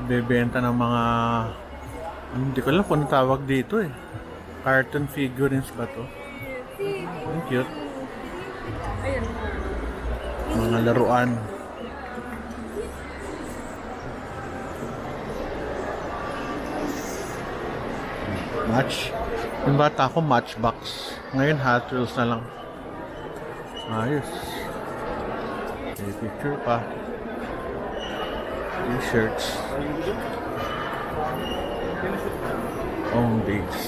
bebenta ng mga hindi ko alam kung anong tawag dito eh. Cartoon figurines ba to? Ang cute. Ayan. Mga laruan. Match. Yung bata ko Matchbox. Ngayon Hot Wheels na lang. Ayos. May picture pa. T-shirts. Home base.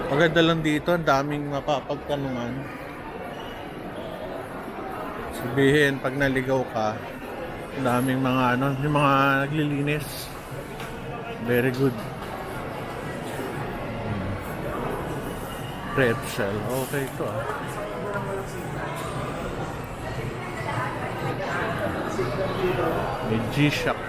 Maganda lang dito, ang daming mapapagtanungan. Sabihin, pag naligaw ka, ang daming mga ano, yung mga naglilinis. Very good. Pretzel. Okay ito ah. May G-Shock.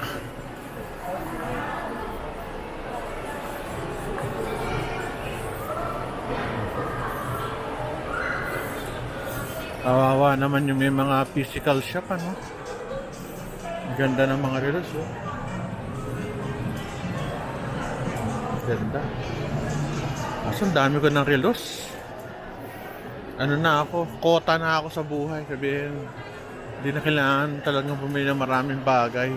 Kawawa naman yung may mga physical shop, ano? Ganda ng mga relos, oh. Ganda. Kaso ang dami ko ng relos. Ano na ako, kota na ako sa buhay. Sabihin, hindi na kailangan talagang bumili ng maraming bagay.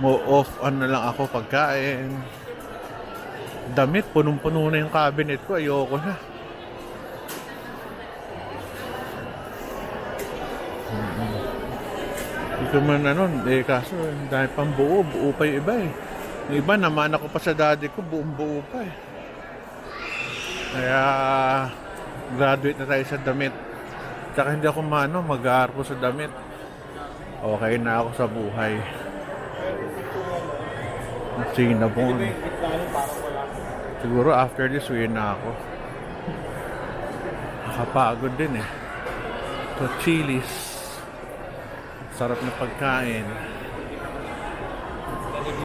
Mo off, ano na lang ako, pagkain. Damit, punong-puno na yung cabinet ko. Ayoko na. Hindi ko man ano, kaso dahil pang buo pa yung iba eh. Yung iba naman ako pa sa daddy ko, buong buo pa eh. Kaya graduate na tayo sa damit. Tsaka hindi ako mag-aarko sa damit. Okay na ako sa buhay. Cinnabon. Siguro after this, uwi na ako. Nakapagod din eh. So, Chili's. Sarap na pagkain.